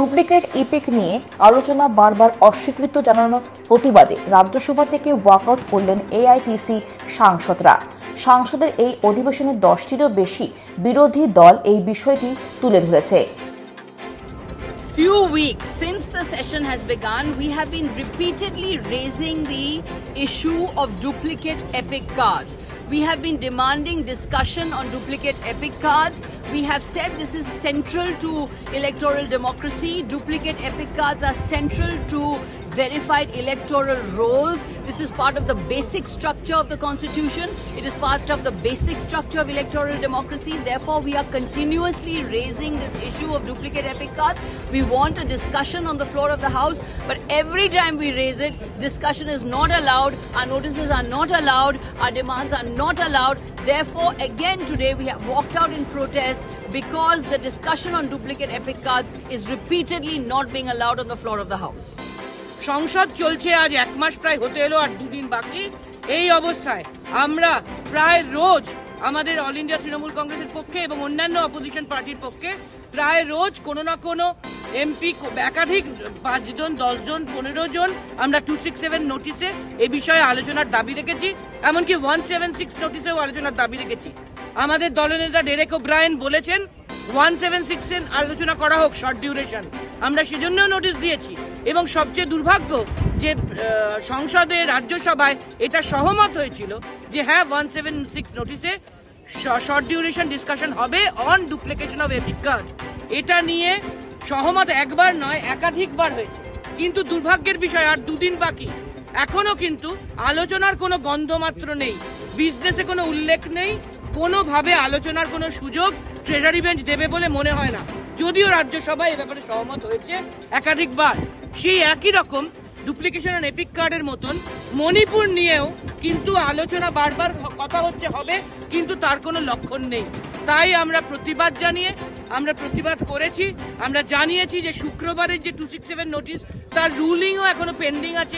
Duplicate epic নিয়ে আলোচনা বারবার অস্বীকৃত জানানোর প্রতিবাদে রাজ্যসভা থেকে ওয়াকআউট করলেন এআইটিসি সাংসদরা। সাংসদের এই অধিবেশনে 10টিরও বেশি বিরোধী দল এই বিষয়টি তুলে ধরেছে। Few weeks since the session has begun, we have been repeatedly raising the issue of duplicate epic cards. We have been demanding discussion on duplicate epic cards. We have said this is central to electoral democracy. Duplicate epic cards are central to verified electoral rolls. This is part of the basic structure of the Constitution. It is part of the basic structure of electoral democracy. Therefore, we are continuously raising this issue of duplicate epic cards. We want a discussion on the floor of the House, but every time we raise it, discussion is not allowed, our notices are not allowed, our demands are not allowed. Therefore, again today we have walked out in protest because the discussion on duplicate epic cards is repeatedly not being allowed on the floor of the House. সংসদ চলছে, আজ এক মাস প্রায় হতে এলো, আর দুদিন বাকি। এই অবস্থায় আমরা প্রায় রোজ আমাদের অল ইন্ডিয়া তৃণমূল কংগ্রেসের পক্ষে এবং অন্যান্য অপোজিশন পার্টির পক্ষে প্রায় রোজ কোনো না কোনো এমপি, একাধিক 5 জন, 10 জন, 15 জন আমরা 267 নোটিশে এই বিষয়ে আলোচনার দাবি রেখেছি। এমনকি 176 নোটিশেও আলোচনার দাবি রেখেছি। আমাদের দলনেতা ডেরেক ওব্রায়েন বলেছেন 176 এর আলোচনা করা হোক, শর্ট ডিউরেশন। আমরা সেজন্য নোটিশ দিয়েছি এবং সবচেয়ে দুর্ভাগ্য যে সংসদে, রাজ্যসভায় এটা সহমত হয়েছিল যে হ্যাঁ 176 নোটিশে শর্ট ডিউরেশন ডিসকাশন হবে on duplication of epic card. এটা নিয়ে সহমত একবার নয়, একাধিকবার হয়েছে। কিন্তু দুর্ভাগ্যের বিষয় আর দুদিন বাকি, এখনো কিন্তু আলোচনার কোনো গন্ধ মাত্র নেই, বিজনেসে কোনো উল্লেখ নেই, কোনোভাবে আলোচনার কোনো সুযোগ ট্রেজারি বেঞ্চ দেবে বলে মনে হয় না। যদিও রাজ্যসভায় এ ব্যাপারে সহমত হয়েছে একাধিকবার। সেই একই রকম ডুপ্লিকেশন অন এপিক কার্ডের মতন মণিপুর নিয়েও কিন্তু আলোচনা বারবার কথা হচ্ছে হবে, কিন্তু তার কোনো লক্ষণ নেই। তাই আমরা প্রতিবাদ করেছি। আমরা জানিয়েছি যে শুক্রবারের যে 267 নোটিশ, তার রুলিংও এখনো পেন্ডিং আছে।